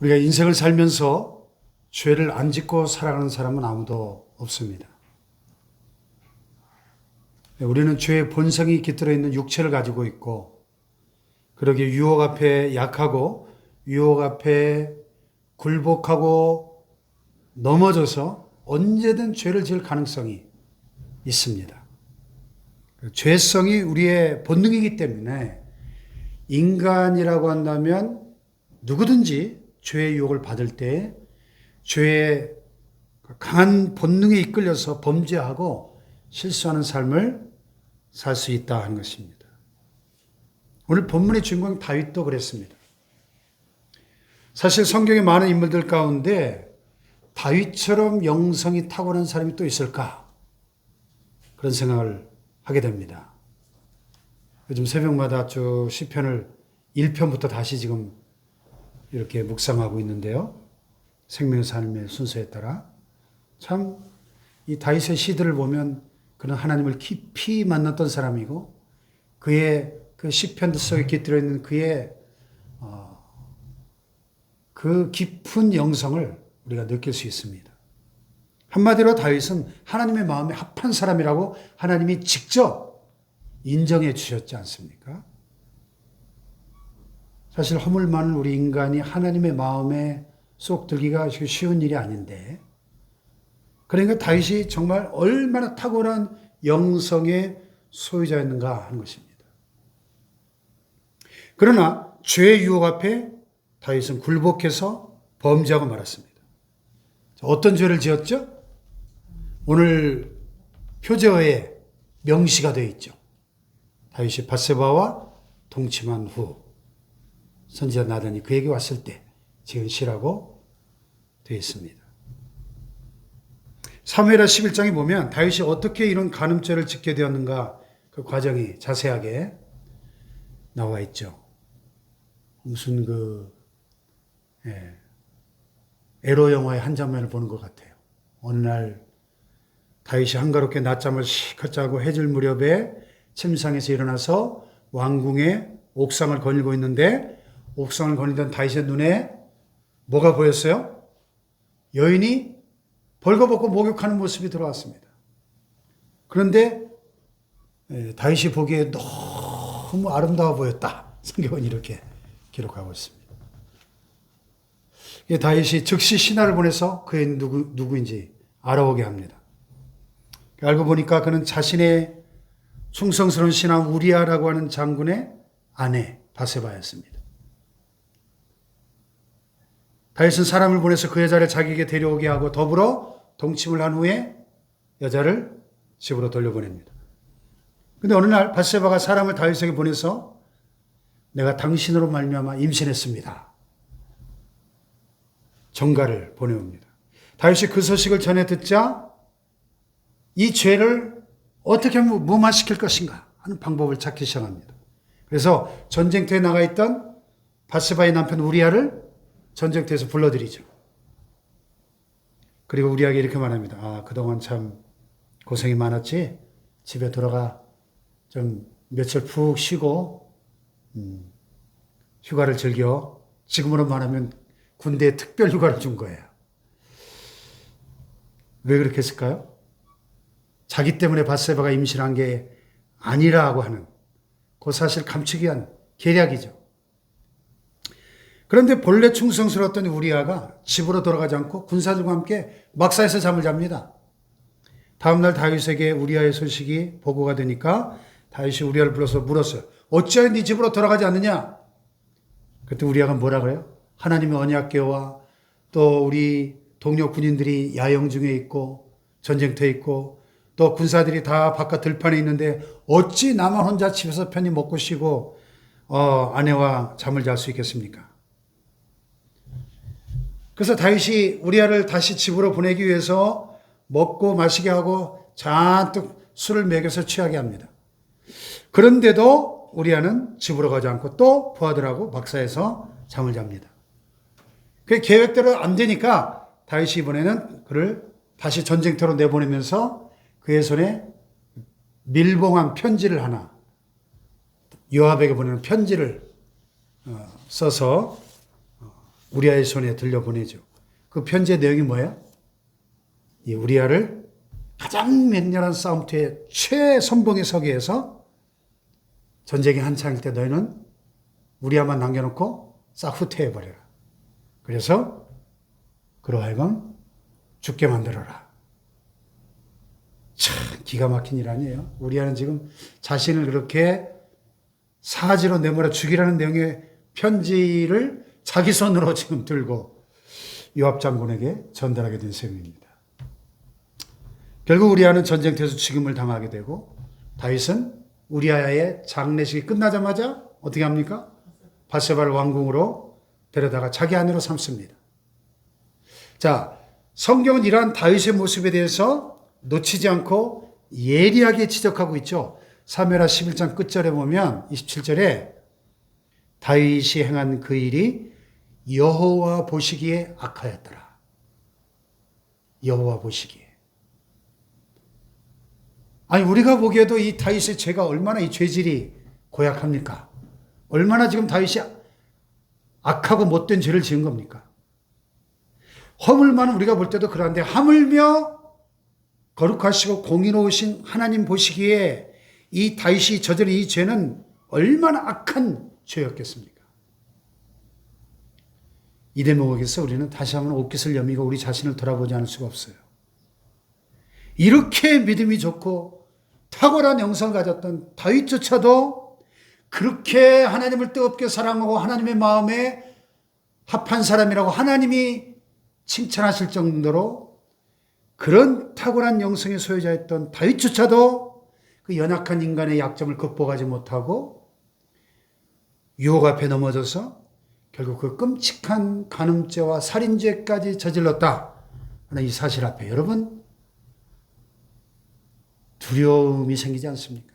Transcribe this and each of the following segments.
우리가 인생을 살면서 죄를 안 짓고 살아가는 사람은 아무도 없습니다. 우리는 죄의 본성이 깃들어 있는 육체를 가지고 있고, 그러기에 유혹 앞에 약하고, 유혹 앞에 굴복하고 넘어져서 언제든 죄를 지을 가능성이 있습니다. 죄성이 우리의 본능이기 때문에 인간이라고 한다면 누구든지 죄의 유혹을 받을 때 죄의 강한 본능에 이끌려서 범죄하고 실수하는 삶을 살 수 있다 하는 것입니다. 오늘 본문의 주인공 다윗도 그랬습니다. 사실 성경의 많은 인물들 가운데 다윗처럼 영성이 탁월한 사람이 또 있을까? 그런 생각을 하게 됩니다. 요즘 새벽마다 쭉 시편을 1편부터 다시 지금 이렇게 묵상하고 있는데요. 생명의 삶의 순서에 따라 참 이 다윗의 시들을 보면 그는 하나님을 깊이 만났던 사람이고 그의 그 시편들 속에 깃들어 있는 그의 그 깊은 영성을 우리가 느낄 수 있습니다. 한마디로 다윗은 하나님의 마음에 합한 사람이라고 하나님이 직접 인정해 주셨지 않습니까? 사실 허물 많은 우리 인간이 하나님의 마음에 쏙 들기가 쉬운 일이 아닌데, 그러니까 다윗이 정말 얼마나 탁월한 영성의 소유자였는가 하는 것입니다. 그러나 죄의 유혹 앞에 다윗은 굴복해서 범죄하고 말았습니다. 어떤 죄를 지었죠? 오늘 표제어에 명시가 되어 있죠. 다윗이 밧세바와 동침한 후 선지자 나단이 그에게 왔을 때 지은 시라고 되어 있습니다. 사무엘하 11장에 보면 다윗이 어떻게 이런 간음죄를 짓게 되었는가 그 과정이 자세하게 나와 있죠. 무슨 에로 영화의 한 장면을 보는 것 같아요. 어느 날 다윗이 한가롭게 낮잠을 실컷 자고 해질 무렵에 침상에서 일어나서 왕궁의 옥상을 거닐고 있는데 옥상을 거니던 다윗의 눈에 뭐가 보였어요? 여인이 벌거벗고 목욕하는 모습이 들어왔습니다. 그런데 다윗이 보기에 너무 아름다워 보였다. 성경은 이렇게 기록하고 있습니다. 다윗이 즉시 신하를 보내서 그의 누구인지 알아오게 합니다. 알고 보니까 그는 자신의 충성스러운 신하 우리아라고 하는 장군의 아내 밧세바였습니다. 다윗은 사람을 보내서 그 여자를 자기에게 데려오게 하고 더불어 동침을 한 후에 여자를 집으로 돌려보냅니다. 그런데 어느 날 밧세바가 사람을 다윗에게 보내서 내가 당신으로 말미암아 임신했습니다. 정가를 보내옵니다. 다윗이 그 소식을 전해 듣자 이 죄를 어떻게 무마시킬 것인가 하는 방법을 찾기 시작합니다. 그래서 전쟁터에 나가 있던 밧세바의 남편 우리아를 전쟁터에서 불러들이죠. 그리고 우리에게 이렇게 말합니다. 아, 그동안 참 고생이 많았지? 집에 돌아가 좀 며칠 푹 쉬고 휴가를 즐겨. 지금으로 말하면 군대에 특별 휴가를 준 거예요. 왜 그렇게 했을까요? 자기 때문에 밧세바가 임신한 게 아니라고 하는 그 사실 감추기 위한 계략이죠. 그런데 본래 충성스러웠던 우리아가 집으로 돌아가지 않고 군사들과 함께 막사에서 잠을 잡니다. 다음날 다윗에게 우리아의 소식이 보고가 되니까 다윗이 우리아를 불러서 물었어요. 어찌하여 네 집으로 돌아가지 않느냐? 그때 우리아가 뭐라 그래요? 하나님의 언약궤와 또 우리 동료 군인들이 야영 중에 있고 전쟁터에 있고 또 군사들이 다 바깥 들판에 있는데 어찌 나만 혼자 집에서 편히 먹고 쉬고 아내와 잠을 잘 수 있겠습니까? 그래서 다윗이 우리아를 다시 집으로 보내기 위해서 먹고 마시게 하고 잔뜩 술을 먹여서 취하게 합니다. 그런데도 우리아는 집으로 가지 않고 또 부하들하고 막사에서 잠을 잡니다. 그 계획대로 안 되니까 다윗이 이번에는 그를 다시 전쟁터로 내보내면서 그의 손에 밀봉한 편지를 하나, 요압에게 보내는 편지를 써서 우리아의 손에 들려보내죠. 그 편지의 내용이 뭐예요? 이 우리아를 가장 맹렬한 싸움터의 최선봉의 서기에서 전쟁이 한창일 때 너희는 우리아만 남겨놓고 싹 후퇴해버려라. 그래서 그로 하여금 죽게 만들어라. 참 기가 막힌 일 아니에요? 우리아는 지금 자신을 그렇게 사지로 내몰아 죽이라는 내용의 편지를 자기 손으로 지금 들고 요압 장군에게 전달하게 된 셈입니다. 결국 우리아는 전쟁터에서 죽임을 당하게 되고 다윗은 우리아의 장례식이 끝나자마자 어떻게 합니까? 바세바를 왕궁으로 데려다가 자기 아내로 삼습니다. 자, 성경은 이러한 다윗의 모습에 대해서 놓치지 않고 예리하게 지적하고 있죠. 사무엘하 11장 끝절에 보면 27절에 다윗이 행한 그 일이 여호와 보시기에 악하였더라. 여호와 보시기에. 아니 우리가 보기에도 이 다윗의 죄가 얼마나 이 죄질이 고약합니까? 얼마나 지금 다윗이 악하고 못된 죄를 지은 겁니까? 허물만 우리가 볼 때도 그런데 하물며 거룩하시고 공의로우신 하나님 보시기에 이 다윗이 저지른 이 죄는 얼마나 악한 죄였겠습니까? 이 대목에서 우리는 다시 한번 옷깃을 여미고 우리 자신을 돌아보지 않을 수가 없어요. 이렇게 믿음이 좋고 탁월한 영성을 가졌던 다윗조차도 그렇게 하나님을 뜨겁게 사랑하고 하나님의 마음에 합한 사람이라고 하나님이 칭찬하실 정도로 그런 탁월한 영성의 소유자였던 다윗조차도 그 연약한 인간의 약점을 극복하지 못하고 유혹 앞에 넘어져서 결국 그 끔찍한 간음죄와 살인죄까지 저질렀다 하는 이 사실 앞에 여러분 두려움이 생기지 않습니까?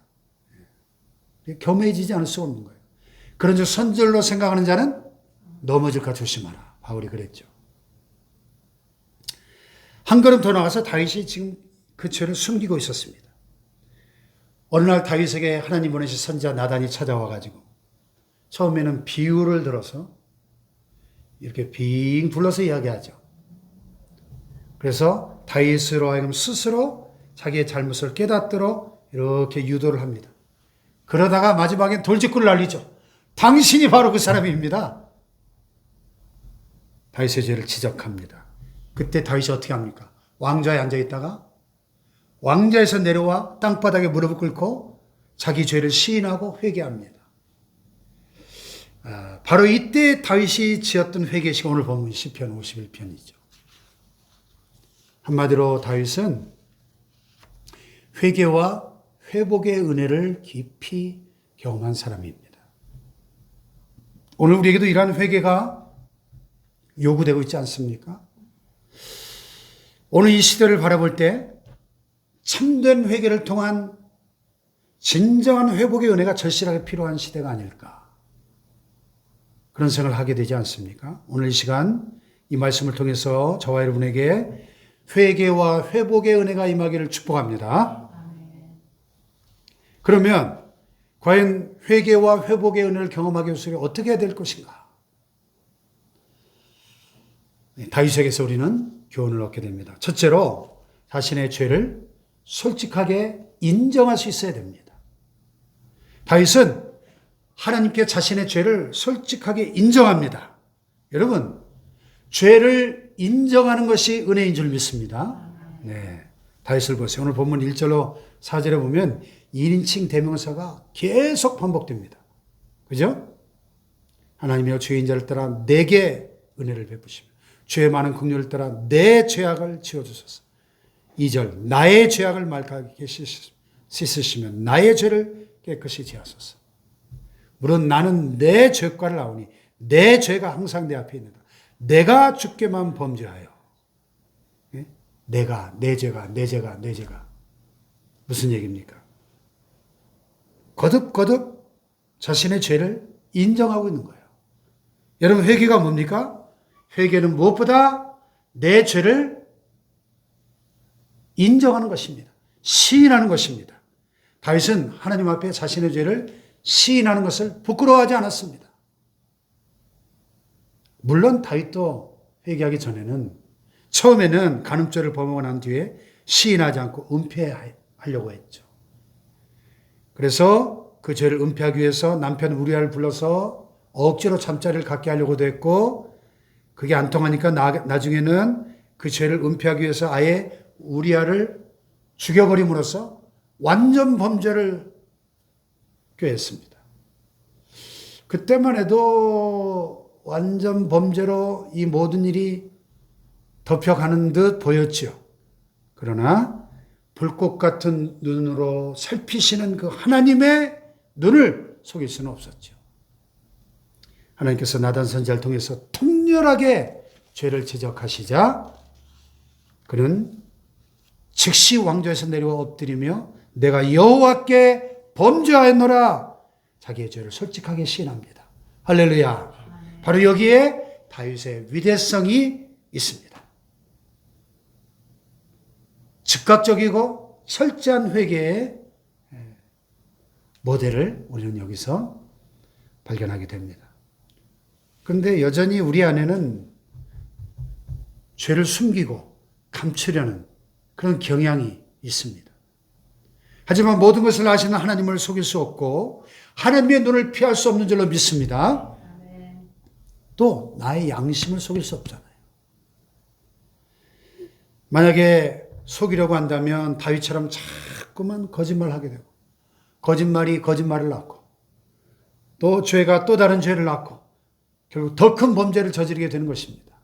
겸해지지 않을 수 없는 거예요. 그런 즉 선절로 생각하는 자는 넘어질까 조심하라. 바울이 그랬죠. 한 걸음 더 나가서 다윗이 지금 그 죄를 숨기고 있었습니다. 어느 날 다윗에게 하나님 보내신 선지자 나단이 찾아와 가지고 처음에는 비유를 들어서 이렇게 빙 둘러서 이야기하죠. 그래서 다윗으로 하여금 스스로 자기의 잘못을 깨닫도록 이렇게 유도를 합니다. 그러다가 마지막엔 돌직구를 날리죠. 당신이 바로 그 사람입니다. 다윗의 죄를 지적합니다. 그때 다윗이 어떻게 합니까? 왕좌에 앉아있다가 왕좌에서 내려와 땅바닥에 무릎을 꿇고 자기 죄를 시인하고 회개합니다. 바로 이때 다윗이 지었던 회개시가 오늘 보면 시편 51편이죠. 한마디로 다윗은 회개와 회복의 은혜를 깊이 경험한 사람입니다. 오늘 우리에게도 이러한 회개가 요구되고 있지 않습니까? 오늘 이 시대를 바라볼 때 참된 회개를 통한 진정한 회복의 은혜가 절실하게 필요한 시대가 아닐까. 그런 생각을 하게 되지 않습니까? 오늘 이 시간 이 말씀을 통해서 저와 여러분에게 회개와 회복의 은혜가 임하기를 축복합니다. 그러면 과연 회개와 회복의 은혜를 경험하기 위해서 어떻게 해야 될 것인가? 다윗에게서 우리는 교훈을 얻게 됩니다. 첫째로 자신의 죄를 솔직하게 인정할 수 있어야 됩니다. 다윗은 하나님께 자신의 죄를 솔직하게 인정합니다. 여러분, 죄를 인정하는 것이 은혜인 줄 믿습니다. 네, 다윗을 보세요. 오늘 본문 1절로 4절에 보면 1인칭 대명사가 계속 반복됩니다. 그죠? 하나님이여 주의 인자를 따라 내게 은혜를 베푸시며 죄의 많은 긍휼을 따라 내 죄악을 지워주소서. 2절 나의 죄악을 말하게 씻으시며 나의 죄를 깨끗이 지하소서. 물론 나는 내 죄과를 아오니 내 죄가 항상 내 앞에 있는다. 내가 주께만 범죄하여. 내가, 내 죄가. 무슨 얘기입니까? 거듭 자신의 죄를 인정하고 있는 거예요. 여러분 회개가 뭡니까? 회개는 무엇보다 내 죄를 인정하는 것입니다. 시인하는 것입니다. 다윗은 하나님 앞에 자신의 죄를 시인하는 것을 부끄러워하지 않았습니다. 물론 다윗도 회개하기 전에는 처음에는 간음죄를 범하고 난 뒤에 시인하지 않고 은폐하려고 했죠. 그래서 그 죄를 은폐하기 위해서 남편 우리아를 불러서 억지로 잠자리를 갖게 하려고도 했고, 그게 안 통하니까 나중에는 그 죄를 은폐하기 위해서 아예 우리아를 죽여버림으로써 완전 범죄를 꾀했습니다. 그때만 해도 완전 범죄로 이 모든 일이 덮여가는 듯 보였죠. 그러나 불꽃 같은 눈으로 살피시는 그 하나님의 눈을 속일 수는 없었죠. 하나님께서 나단 선지자를 통해서 통렬하게 죄를 지적하시자 그는 즉시 왕좌에서 내려와 엎드리며 내가 여호와께 범죄하였노라 자기의 죄를 솔직하게 시인합니다. 할렐루야. 바로 여기에 다윗의 위대성이 있습니다. 즉각적이고 철저한 회개의 모델을 우리는 여기서 발견하게 됩니다. 그런데 여전히 우리 안에는 죄를 숨기고 감추려는 그런 경향이 있습니다. 하지만 모든 것을 아시는 하나님을 속일 수 없고 하나님의 눈을 피할 수 없는 줄로 믿습니다. 또 나의 양심을 속일 수 없잖아요. 만약에 속이려고 한다면 다윗처럼 자꾸만 거짓말하게 되고 거짓말이 거짓말을 낳고 또 죄가 또 다른 죄를 낳고 결국 더 큰 범죄를 저지르게 되는 것입니다.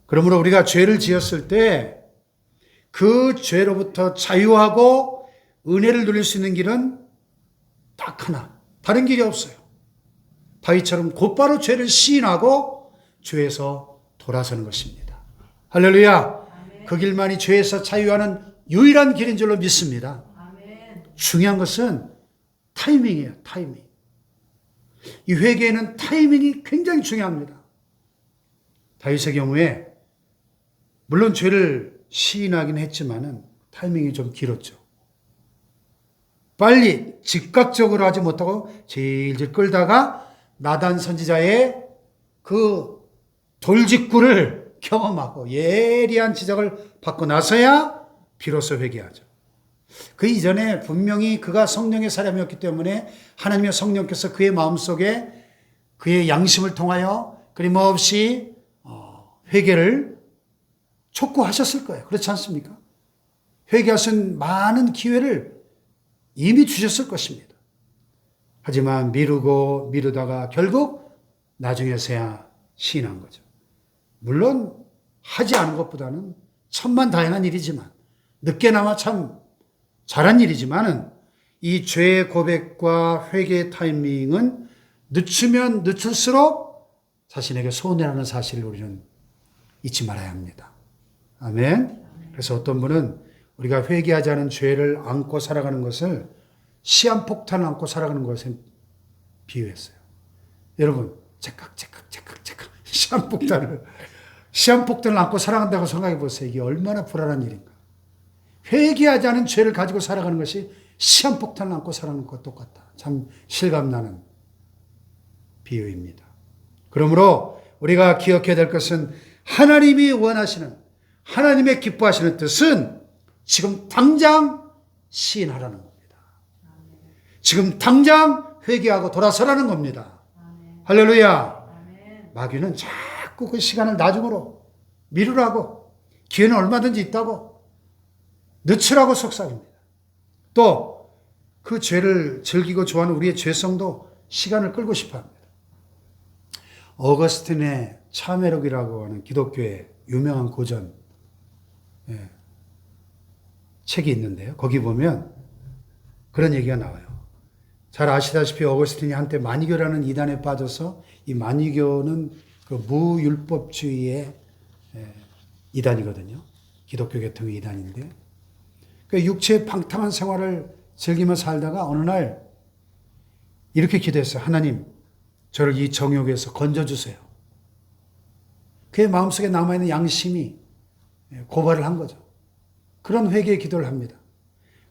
그러므로 우리가 죄를 지었을 때 그 죄로부터 자유하고 은혜를 누릴 수 있는 길은 딱 하나, 다른 길이 없어요. 다윗처럼 곧바로 죄를 시인하고 죄에서 돌아서는 것입니다. 할렐루야. 아멘. 그 길만이 죄에서 자유하는 유일한 길인 줄로 믿습니다. 아멘. 중요한 것은 타이밍이에요. 타이밍. 이 회개에는 타이밍이 굉장히 중요합니다. 다윗의 경우에 물론 죄를 시인하긴 했지만은 타이밍이 좀 길었죠. 빨리 즉각적으로 하지 못하고 질질 끌다가 나단 선지자의 그 돌직구를 경험하고 예리한 지적을 받고 나서야 비로소 회개하죠. 그 이전에 분명히 그가 성령의 사람이었기 때문에 하나님의 성령께서 그의 마음속에 그의 양심을 통하여 끊임없이 회개를 촉구하셨을 거예요. 그렇지 않습니까? 회개하신 많은 기회를 이미 주셨을 것입니다. 하지만 미루고 미루다가 결국 나중에서야 시인한 거죠. 물론 하지 않은 것보다는 천만다행한 일이지만 늦게나마 참 잘한 일이지만은 이 죄의 고백과 회개의 타이밍은 늦추면 늦출수록 자신에게 손해라는 사실을 우리는 잊지 말아야 합니다. 아멘. 그래서 어떤 분은 우리가 회개하지 않은 죄를 안고 살아가는 것을 시한폭탄을 안고 살아가는 것에 비유했어요. 여러분, 제깍 시한폭탄을 안고 살아간다고 생각해 보세요. 이게 얼마나 불안한 일인가. 회개하지 않은 죄를 가지고 살아가는 것이 시한폭탄을 안고 살아가는 것과 똑같다. 참 실감나는 비유입니다. 그러므로 우리가 기억해야 될 것은 하나님이 원하시는, 하나님의 기뻐하시는 뜻은 지금 당장 시인하라는 겁니다. 지금 당장 회개하고 돌아서라는 겁니다. 할렐루야. 마귀는 자꾸 그 시간을 나중으로 미루라고, 기회는 얼마든지 있다고, 늦추라고 속삭입니다. 또 그 죄를 즐기고 좋아하는 우리의 죄성도 시간을 끌고 싶어 합니다. 어거스틴의 참회록이라고 하는 기독교의 유명한 고전 책이 있는데요. 거기 보면 그런 얘기가 나와요. 잘 아시다시피 어거스틴이 한때 만이교라는 이단에 빠져서, 이 만이교는 그 무율법주의의 이단이거든요. 기독교 계통의 이단인데, 그 육체의 방탕한 생활을 즐기며 살다가 어느 날 이렇게 기도했어요. 하나님, 저를 이 정욕에서 건져주세요. 그의 마음속에 남아있는 양심이 고발을 한 거죠. 그런 회개의 기도를 합니다.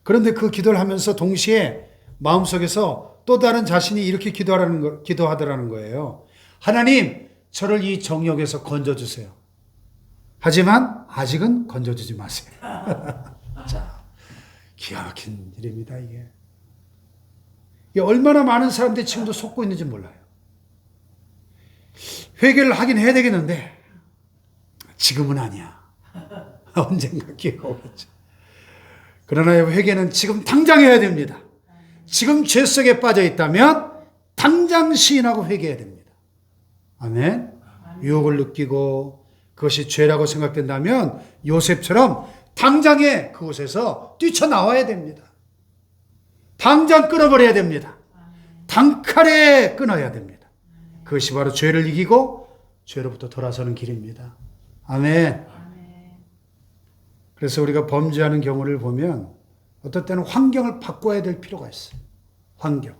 그런데 그 기도를 하면서 동시에 마음속에서 또 다른 자신이 이렇게 기도하더라는 거예요. 하나님, 저를 이 정욕에서 건져주세요. 하지만 아직은 건져주지 마세요. 자, 기가 막힌 일입니다, 이게. 이게 얼마나 많은 사람들이 지금도 속고 있는지 몰라요. 회개를 하긴 해야 되겠는데, 지금은 아니야. 언젠가 기회가 오겠죠. 그러나 회개는 지금 당장 해야 됩니다. 지금 죄 속에 빠져 있다면 당장 시인하고 회개해야 됩니다. 아멘. 유혹을 느끼고 그것이 죄라고 생각된다면 요셉처럼 당장에 그곳에서 뛰쳐나와야 됩니다. 당장 끊어버려야 됩니다. 단칼에 끊어야 됩니다. 그것이 바로 죄를 이기고 죄로부터 돌아서는 길입니다. 아멘. 그래서 우리가 범죄하는 경우를 보면 어떨 때는 환경을 바꿔야 될 필요가 있어요. 환경을.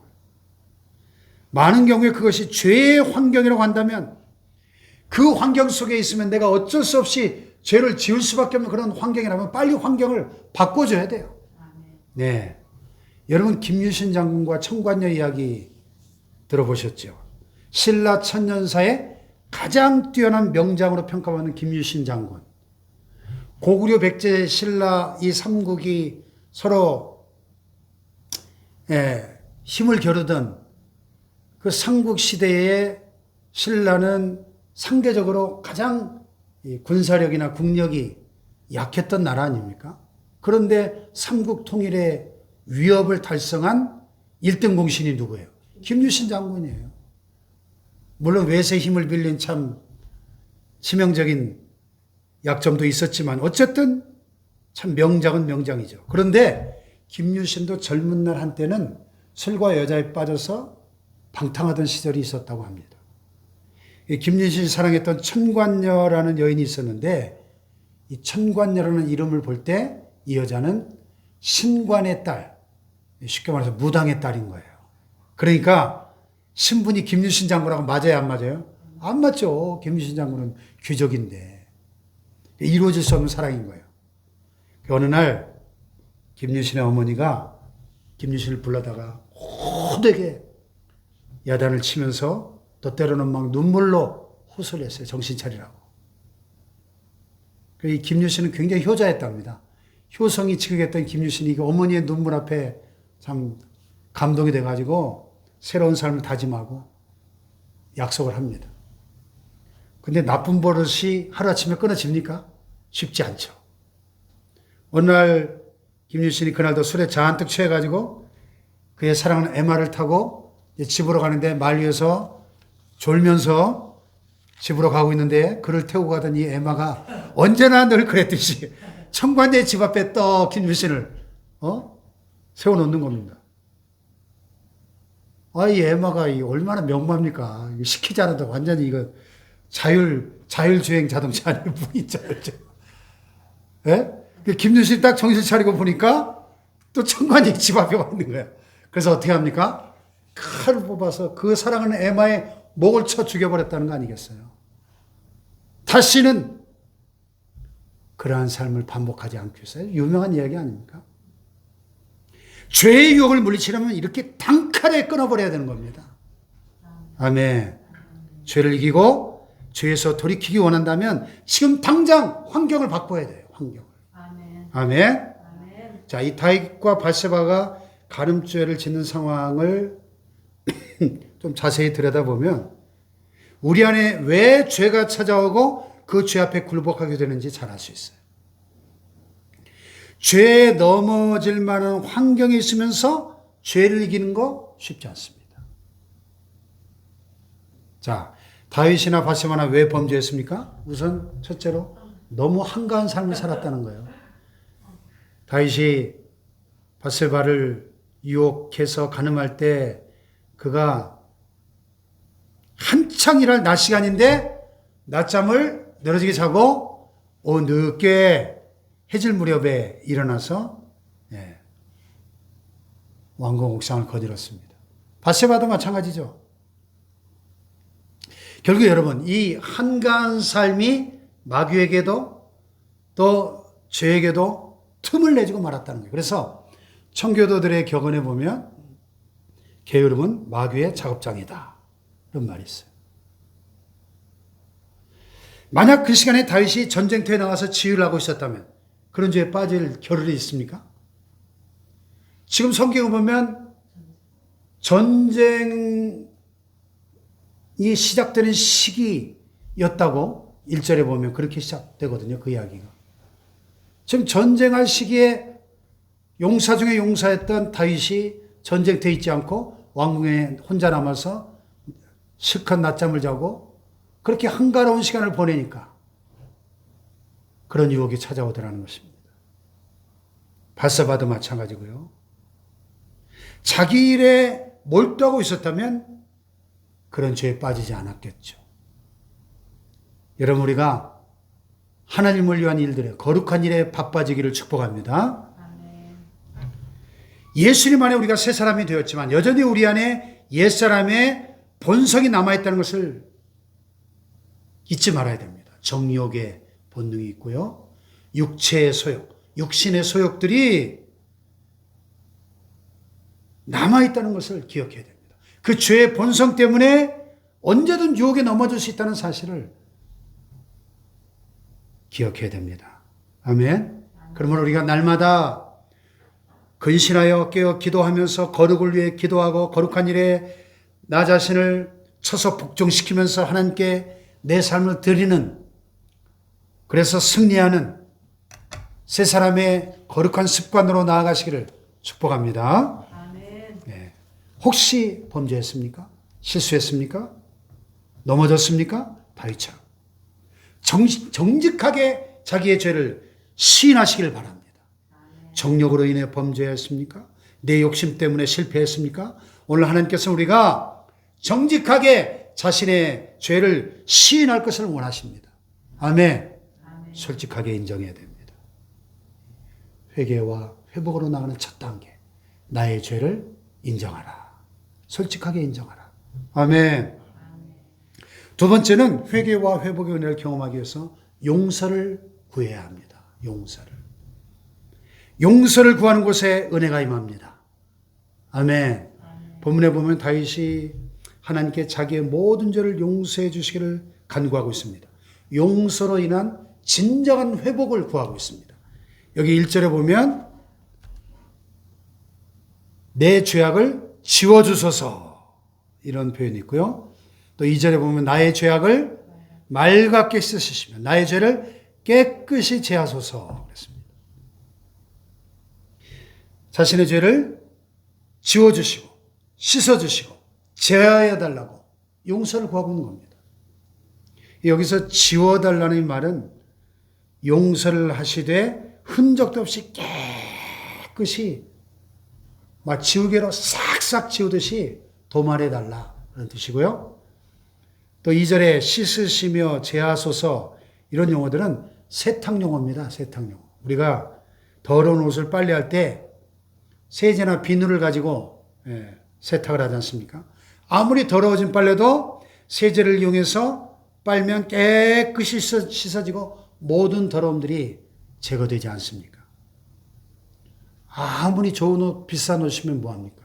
많은 경우에 그것이 죄의 환경이라고 한다면 그 환경 속에 있으면 내가 어쩔 수 없이 죄를 지을 수밖에 없는 그런 환경이라면 빨리 환경을 바꿔줘야 돼요. 네. 여러분 김유신 장군과 청관녀 이야기 들어보셨죠? 신라 천년사의 가장 뛰어난 명장으로 평가받는 김유신 장군. 고구려 백제 신라 이 삼국이 서로 힘을 겨루던 그 삼국 시대에 신라는 상대적으로 가장 군사력이나 국력이 약했던 나라 아닙니까? 그런데 삼국 통일의 위협을 달성한 1등 공신이 누구예요? 김유신 장군이에요. 물론 외세의 힘을 빌린 참 치명적인 약점도 있었지만 어쨌든 참 명장은 명장이죠. 그런데 김유신도 젊은 날 한때는 술과 여자에 빠져서 방탕하던 시절이 있었다고 합니다. 김유신이 사랑했던 천관녀라는 여인이 있었는데 이 천관녀라는 이름을 볼 때 이 여자는 신관의 딸, 쉽게 말해서 무당의 딸인 거예요. 그러니까 신분이 김유신 장군하고 맞아요, 안 맞아요? 안 맞죠. 김유신 장군은 귀족인데 이루어질 수 없는 사랑인 거예요. 어느 날 김유신의 어머니가 김유신을 불러다가 호되게 야단을 치면서 또 때로는 막 눈물로 호소를 했어요. 정신 차리라고. 이 김유신은 굉장히 효자였답니다. 효성이 지극했던 김유신이 어머니의 눈물 앞에 참 감동이 돼가지고 새로운 삶을 다짐하고 약속을 합니다. 근데 나쁜 버릇이 하루아침에 끊어집니까? 쉽지 않죠. 어느 날 김유신이 그날도 술에 잔뜩 취해가지고 그의 사랑하는 에마를 타고 집으로 가는데 말 위에서 졸면서 집으로 가고 있는데 그를 태우고 가던 이 에마가 언제나 늘 그랬듯이 청관대 집 앞에 떡 김유신을 세워놓는 겁니다. 이 에마가 얼마나 명마입니까? 시키지 않아도 완전히 이거 자율주행 자동차 아니에요? 있죠. 예? 김유신이 딱 정신 차리고 보니까 또 청관대 집 앞에 와 있는 거야. 그래서 어떻게 합니까? 칼을 뽑아서 그 사랑하는 에마의 목을 쳐 죽여버렸다는 거 아니겠어요? 다시는 그러한 삶을 반복하지 않겠어요? 유명한 이야기 아닙니까? 죄의 유혹을 물리치려면 이렇게 단칼에 끊어버려야 되는 겁니다. 아멘. 죄를 이기고 죄에서 돌이키기 원한다면 지금 당장 환경을 바꿔야 돼요. 환경을. 아멘. 자, 이 다윗과 바세바가 간음죄를 짓는 상황을 좀 자세히 들여다보면 우리 안에 왜 죄가 찾아오고 그 죄 앞에 굴복하게 되는지 잘 알 수 있어요. 죄에 넘어질 만한 환경이 있으면서 죄를 이기는 거 쉽지 않습니다. 자, 다윗이나 바세바나 왜 범죄했습니까? 우선 첫째로 너무 한가한 삶을 살았다는 거예요. 다윗이 바세바를 유혹해서 간음할 때 그가 한창 일할 낮 시간인데 낮잠을 늘어지게 자고 늦게 해질 무렵에 일어나서 왕궁 옥상을 거닐었습니다. 바세바도 마찬가지죠. 결국 여러분 이 한가한 삶이 마귀에게도 또 죄에게도 틈을 내주고 말았다는 거예요. 그래서 청교도들의 격언에 보면 게으름은 마귀의 작업장이다. 이런 말이 있어요. 만약 그 시간에 다윗이 전쟁터에 나가서 지휘를 하고 있었다면 그런 죄에 빠질 겨를이 있습니까? 지금 성경을 보면 전쟁이 시작되는 시기였다고 1절에 보면 그렇게 시작되거든요. 그 이야기가. 지금 전쟁할 시기에 용사 중에 용사였던 다윗이 전쟁터에 있지 않고 왕궁에 혼자 남아서 실컷 낮잠을 자고 그렇게 한가로운 시간을 보내니까 그런 유혹이 찾아오더라는 것입니다. 바세바도 마찬가지고요. 자기 일에 몰두하고 있었다면 그런 죄에 빠지지 않았겠죠. 여러분, 우리가 하나님을 위한 일들에 거룩한 일에 바빠지기를 축복합니다. 예수님 안에 우리가 새 사람이 되었지만 여전히 우리 안에 옛사람의 본성이 남아있다는 것을 잊지 말아야 됩니다. 정욕의 본능이 있고요. 육체의 소욕, 육신의 소욕들이 남아있다는 것을 기억해야 됩니다. 그 죄의 본성 때문에 언제든 유혹에 넘어질 수 있다는 사실을 기억해야 됩니다. 아멘. 그러면 우리가 날마다 근신하여 깨어 기도하면서 거룩을 위해 기도하고 거룩한 일에 나 자신을 쳐서 복종시키면서 하나님께 내 삶을 드리는, 그래서 승리하는 새 사람의 거룩한 습관으로 나아가시기를 축복합니다. 네. 혹시 범죄했습니까? 실수했습니까? 넘어졌습니까? 다윗처럼 정직하게 자기의 죄를 시인하시길 바랍니다. 정욕으로 인해 범죄했습니까? 내 욕심 때문에 실패했습니까? 오늘 하나님께서 우리가 정직하게 자신의 죄를 시인할 것을 원하십니다. 아멘. 솔직하게 인정해야 됩니다. 회개와 회복으로 나가는 첫 단계, 나의 죄를 인정하라. 솔직하게 인정하라. 아멘. 두 번째는 회개와 회복의 은혜를 경험하기 위해서 용서를 구해야 합니다. 용서를 구하는 곳에 은혜가 임합니다. 아멘. 본문에 보면 다윗이 하나님께 자기의 모든 죄를 용서해 주시기를 간구하고 있습니다. 용서로 인한 진정한 회복을 구하고 있습니다. 여기 1절에 보면 내 죄악을 지워주소서 이런 표현이 있고요. 또 2절에 보면 나의 죄악을 맑게 씻으시며 나의 죄를 깨끗이 제하소서 그랬습니다. 자신의 죄를 지워주시고 씻어주시고 제하여달라고 용서를 구하고 있는 겁니다. 여기서 지워달라는 말은 용서를 하시되 흔적도 없이 깨끗이 막 지우개로 싹싹 지우듯이 도말해달라 그런 뜻이고요. 또 2절에 씻으시며 제하소서 이런 용어들은 세탁 용어입니다. 세탁 용어. 우리가 더러운 옷을 빨래할 때 세제나 비누를 가지고 세탁을 하지 않습니까? 아무리 더러워진 빨래도 세제를 이용해서 빨면 깨끗이 씻어지고 모든 더러움들이 제거되지 않습니까? 아무리 좋은 옷, 비싼 옷이면 뭐합니까?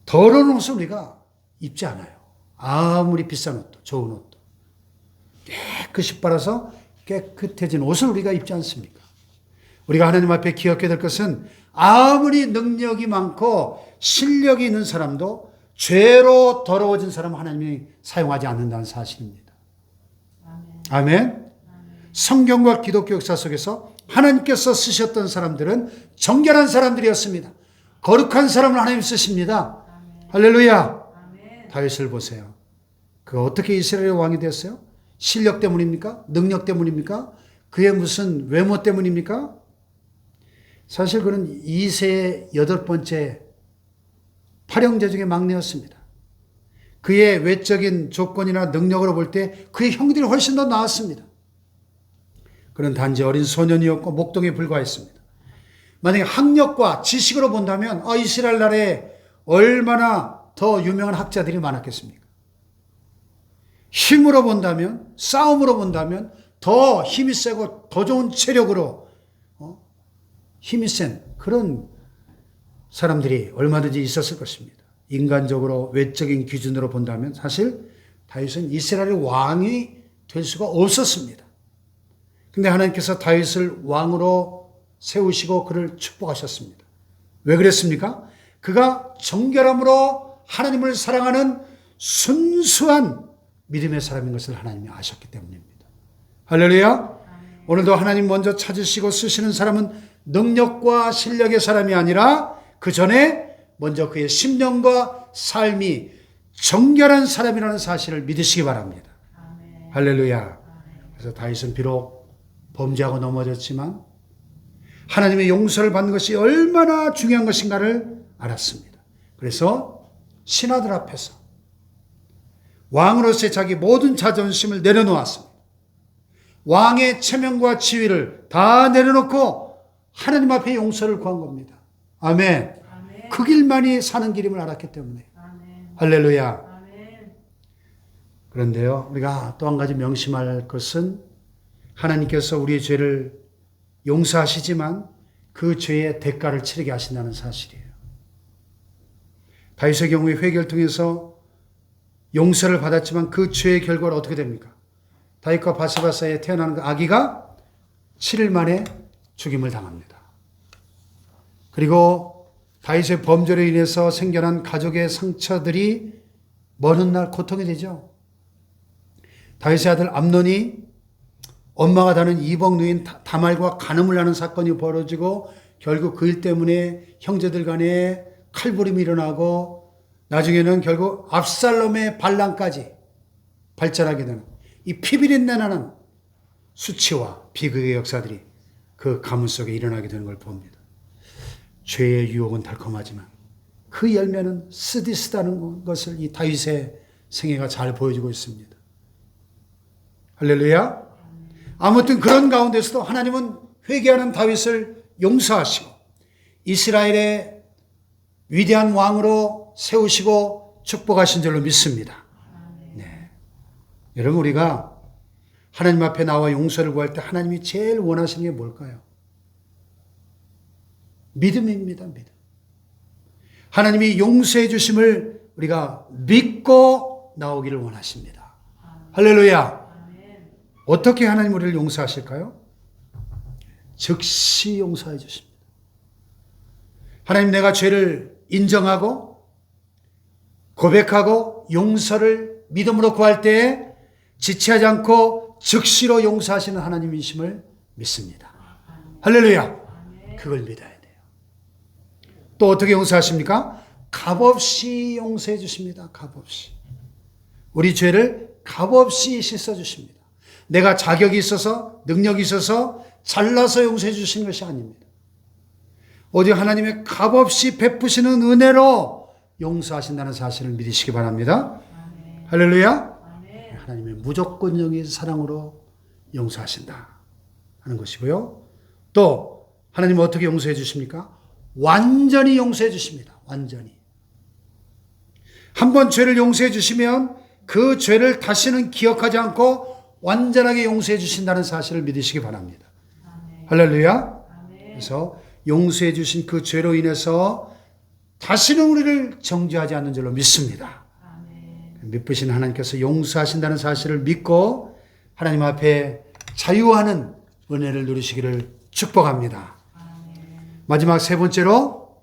더러운 옷을 우리가 입지 않아요. 아무리 비싼 옷도, 좋은 옷도. 깨끗이 빨아서 깨끗해진 옷을 우리가 입지 않습니까? 우리가 하나님 앞에 기억해야 될 것은 아무리 능력이 많고 실력이 있는 사람도 죄로 더러워진 사람은 하나님이 사용하지 않는다는 사실입니다. 아멘. 성경과 기독교 역사 속에서 하나님께서 쓰셨던 사람들은 정결한 사람들이었습니다. 거룩한 사람을 하나님 쓰십니다. 할렐루야. 다윗을 보세요. 그가 어떻게 이스라엘의 왕이 됐어요? 실력 때문입니까? 능력 때문입니까? 그의 무슨 외모 때문입니까? 사실 그는 2세의 8번째 팔형제 중에 막내였습니다. 그의 외적인 조건이나 능력으로 볼 때 그의 형들이 훨씬 더 나았습니다. 그는 단지 어린 소년이었고 목동에 불과했습니다. 만약에 학력과 지식으로 본다면 이스라엘 나라에 얼마나 더 유명한 학자들이 많았겠습니까? 힘으로 본다면, 싸움으로 본다면 더 힘이 세고 더 좋은 체력으로 힘이 센 그런 사람들이 얼마든지 있었을 것입니다. 인간적으로 외적인 기준으로 본다면 사실 다윗은 이스라엘의 왕이 될 수가 없었습니다. 근데 하나님께서 다윗을 왕으로 세우시고 그를 축복하셨습니다. 왜 그랬습니까? 그가 정결함으로 하나님을 사랑하는 순수한 믿음의 사람인 것을 하나님이 아셨기 때문입니다. 할렐루야. 오늘도 하나님 먼저 찾으시고 쓰시는 사람은 능력과 실력의 사람이 아니라 그 전에 먼저 그의 심령과 삶이 정결한 사람이라는 사실을 믿으시기 바랍니다. 아멘. 할렐루야. 그래서 다윗은 비록 범죄하고 넘어졌지만 하나님의 용서를 받는 것이 얼마나 중요한 것인가를 알았습니다. 그래서 신하들 앞에서 왕으로서의 자기 모든 자존심을 내려놓았습니다. 왕의 체면과 지위를 다 내려놓고 하나님 앞에 용서를 구한 겁니다. 아멘. 아멘. 그 길만이 사는 길임을 알았기 때문에. 아멘. 할렐루야. 아멘. 그런데요, 우리가 또 한 가지 명심할 것은 하나님께서 우리의 죄를 용서하시지만 그 죄의 대가를 치르게 하신다는 사실이에요. 다윗의 경우에 회개를 통해서 용서를 받았지만 그 죄의 결과는 어떻게 됩니까? 다윗과 바세바 사이에 태어나는 그 아기가 7일 만에 죽임을 당합니다. 그리고 다윗의 범죄로 인해서 생겨난 가족의 상처들이 먼 훗날 고통이 되죠. 다윗의 아들 암논이 엄마가 다는 이복 누인 다말과 간음을 하는 사건이 벌어지고 결국 그 일 때문에 형제들 간에 칼부림이 일어나고 나중에는 결국 압살롬의 반란까지 발전하게 되는 이 피비린내 나는 수치와 비극의 역사들이 그 가문 속에 일어나게 되는 걸 봅니다. 죄의 유혹은 달콤하지만 그 열매는 쓰디쓰다는 것을 이 다윗의 생애가 잘 보여주고 있습니다. 할렐루야. 아무튼 그런 가운데서도 하나님은 회개하는 다윗을 용서하시고 이스라엘의 위대한 왕으로 세우시고 축복하신 줄로 믿습니다. 네. 여러분, 우리가 하나님 앞에 나와 용서를 구할 때 하나님이 제일 원하시는 게 뭘까요? 믿음입니다. 믿음. 하나님이 용서해 주심을 우리가 믿고 나오기를 원하십니다. 할렐루야. 어떻게 하나님 우리를 용서하실까요? 즉시 용서해 주십니다. 하나님, 내가 죄를 인정하고 고백하고 용서를 믿음으로 구할 때에 지체하지 않고 즉시로 용서하시는 하나님이심을 믿습니다. 할렐루야. 그걸 믿어야 돼요. 또 어떻게 용서하십니까? 값없이 용서해 주십니다. 값없이. 우리 죄를 값없이 씻어 주십니다. 내가 자격이 있어서 능력이 있어서 잘나서 용서해 주신 것이 아닙니다. 오직 하나님의 값없이 베푸시는 은혜로 용서하신다는 사실을 믿으시기 바랍니다. 아멘. 할렐루야. 아멘. 하나님의 무조건적인 사랑으로 용서하신다 하는 것이고요. 또 하나님은 어떻게 용서해 주십니까? 완전히 용서해 주십니다. 완전히. 한번 죄를 용서해 주시면 그 죄를 다시는 기억하지 않고 완전하게 용서해 주신다는 사실을 믿으시기 바랍니다. 아멘. 할렐루야. 아멘. 그래서 용서해 주신 그 죄로 인해서 다시는 우리를 정죄하지 않는 줄로 믿습니다. 아멘. 믿으신 하나님께서 용서하신다는 사실을 믿고 하나님 앞에 자유하는 은혜를 누리시기를 축복합니다. 아멘. 마지막 세 번째로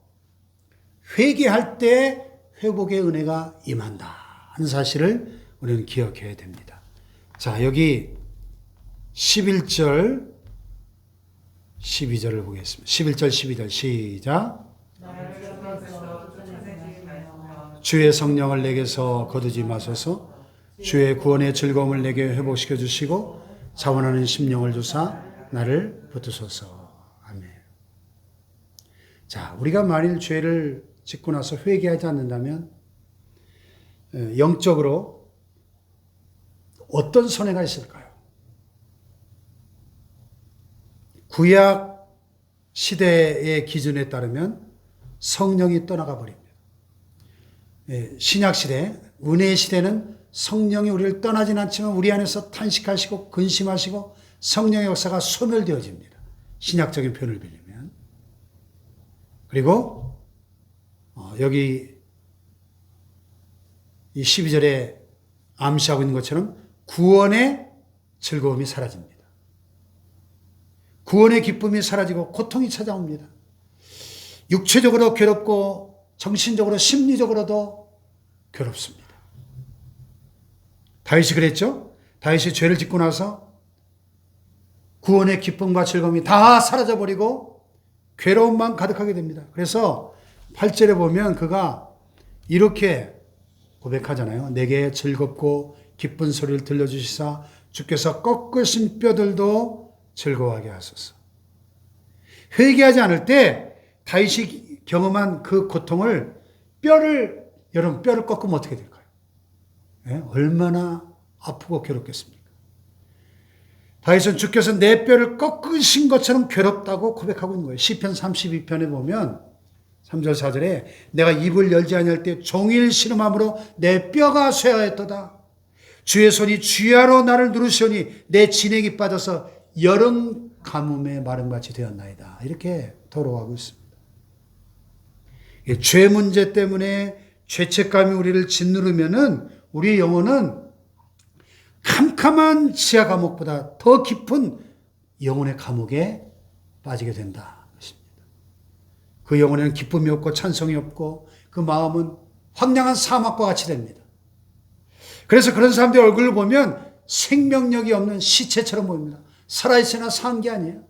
회개할 때 회복의 은혜가 임한다 하는 사실을 우리는 기억해야 됩니다. 자, 여기 11절, 12절을 보겠습니다. 11절, 12절 시작. 주의 성령을 내게서 거두지 마소서. 주의 구원의 즐거움을 내게 회복시켜 주시고 자원하는 심령을 주사 나를 붙드소서. 아멘. 자, 우리가 만일 죄를 짓고 나서 회개하지 않는다면 영적으로 어떤 손해가 있을까요? 구약 시대의 기준에 따르면 성령이 떠나가 버립니다. 신약 시대, 은혜의 시대는 성령이 우리를 떠나진 않지만 우리 안에서 탄식하시고 근심하시고 성령의 역사가 소멸되어집니다. 신약적인 표현을 빌리면. 그리고 여기 이 12절에 암시하고 있는 것처럼 구원의 즐거움이 사라집니다. 구원의 기쁨이 사라지고 고통이 찾아옵니다. 육체적으로 괴롭고 정신적으로 심리적으로도 괴롭습니다. 다윗이 그랬죠? 다윗이 죄를 짓고 나서 구원의 기쁨과 즐거움이 다 사라져버리고 괴로움만 가득하게 됩니다. 그래서 8절에 보면 그가 이렇게 고백하잖아요. 내게 즐겁고 기쁜 소리를 들려주시사 주께서 꺾으신 뼈들도 즐거워하게 하소서. 회개하지 않을 때 다윗이 경험한 그 고통을 여러분 뼈를 꺾으면 어떻게 될까요? 네? 얼마나 아프고 괴롭겠습니까? 다윗은 주께서 내 뼈를 꺾으신 것처럼 괴롭다고 고백하고 있는 거예요. 시편 32편에 보면 3절 4절에 내가 입을 열지 아니할 때 종일 신음함으로 내 뼈가 쇠하였도다. 주의 손이 주야로 나를 누르시오니 내 진액이 빠져서 여름 가뭄에 마름같이 되었나이다. 이렇게 더러워하고 있습니다. 죄 문제 때문에 죄책감이 우리를 짓누르면은 우리의 영혼은 캄캄한 지하 감옥보다 더 깊은 영혼의 감옥에 빠지게 된다. 그 영혼에는 기쁨이 없고 찬송이 없고 그 마음은 황량한 사막과 같이 됩니다. 그래서 그런 사람들의 얼굴을 보면 생명력이 없는 시체처럼 보입니다. 살아있으나 산 게 아니에요.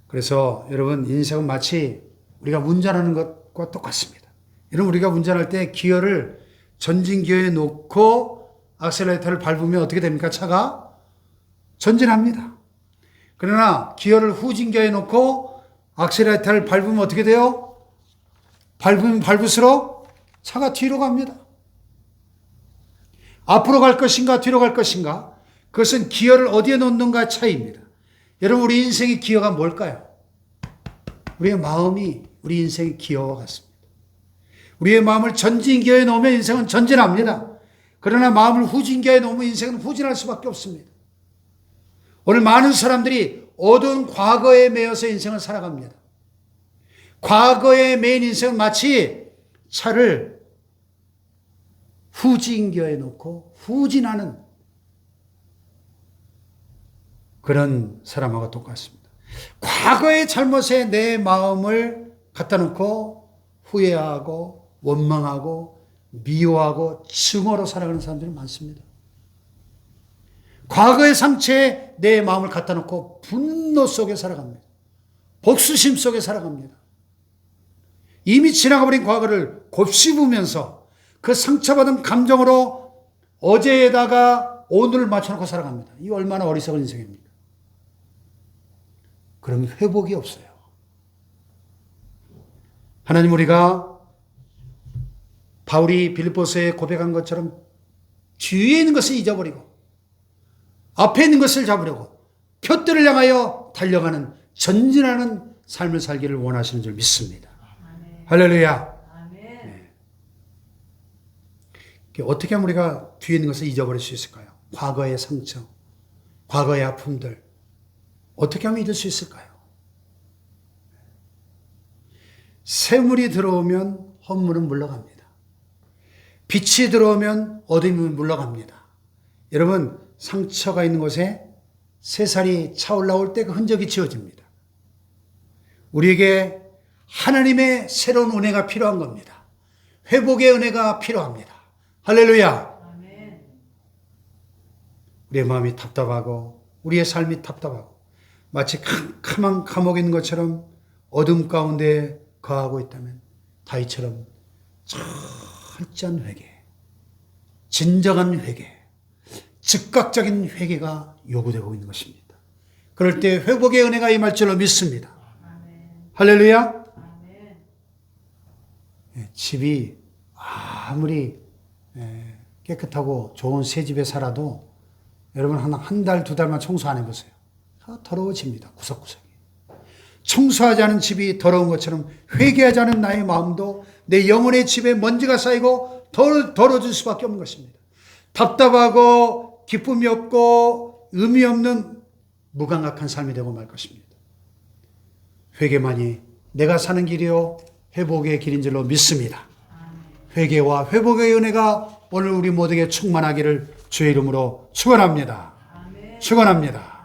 그래서 여러분 인생은 마치 우리가 운전하는 것과 똑같습니다. 여러분 우리가 운전할 때 기어를 전진 기어에 놓고 악셀레이터를 밟으면 어떻게 됩니까? 차가 전진합니다. 그러나 기어를 후진 기어에 놓고 악셀레이터를 밟으면 어떻게 돼요? 밟으면 밟을수록 차가 뒤로 갑니다. 앞으로 갈 것인가 뒤로 갈 것인가? 그것은 기어를 어디에 놓는가 차이입니다. 여러분 우리 인생의 기어가 뭘까요? 우리의 마음이 우리 인생의 기어와 같습니다. 우리의 마음을 전진 기어에 놓으면 인생은 전진합니다. 그러나 마음을 후진 기어에 놓으면 인생은 후진할 수밖에 없습니다. 오늘 많은 사람들이 어두운 과거에 매여서 인생을 살아갑니다. 과거에 매인 인생은 마치 차를 후진 기어에 놓고 후진하는 그런 사람하고 똑같습니다. 과거의 잘못에 내 마음을 갖다 놓고 후회하고 원망하고 미워하고 증오로 살아가는 사람들이 많습니다. 과거의 상처에 내 마음을 갖다 놓고 분노 속에 살아갑니다. 복수심 속에 살아갑니다. 이미 지나가버린 과거를 곱씹으면서 그 상처받은 감정으로 어제에다가 오늘을 맞춰놓고 살아갑니다. 이 얼마나 어리석은 인생입니까? 그러면 회복이 없어요. 하나님 우리가 바울이 빌립보서에 고백한 것처럼 뒤에 있는 것을 잊어버리고 앞에 있는 것을 잡으려고 표대를 향하여 달려가는 전진하는 삶을 살기를 원하시는 줄 믿습니다. 아멘. 할렐루야. 아멘. 네. 어떻게 하면 우리가 뒤에 있는 것을 잊어버릴 수 있을까요? 과거의 상처, 과거의 아픔들 어떻게 하면 잊을 수 있을까요? 새물이 들어오면 헛물은 물러갑니다. 빛이 들어오면 어둠이 물러갑니다. 여러분 상처가 있는 곳에 새살이 차올라올 때 그 흔적이 지워집니다. 우리에게 하나님의 새로운 은혜가 필요한 겁니다. 회복의 은혜가 필요합니다. 할렐루야. 아멘. 우리의 마음이 답답하고 우리의 삶이 답답하고 마치 캄캄한 감옥에 있는 것처럼 어둠 가운데 거하고 있다면 다윗처럼 철저한 회개, 진정한 회개, 즉각적인 회개가 요구되고 있는 것입니다. 그럴 때 회복의 은혜가 임할 줄로 믿습니다. 아멘. 할렐루야. 아멘. 집이 아무리 깨끗하고 좋은 새 집에 살아도 여러분 한 달, 두 달만 청소 안 해보세요. 다 더러워집니다. 구석구석이. 청소하지 않은 집이 더러운 것처럼 회개하지 않은 나의 마음도 내 영혼의 집에 먼지가 쌓이고 더러워질 수밖에 없는 것입니다. 답답하고 기쁨이 없고 의미 없는 무감각한 삶이 되고 말 것입니다. 회개만이 내가 사는 길이요 회복의 길인 줄로 믿습니다. 회개와 회복의 은혜가 오늘 우리 모두에게 충만하기를 주의 이름으로 축원합니다. 축원합니다.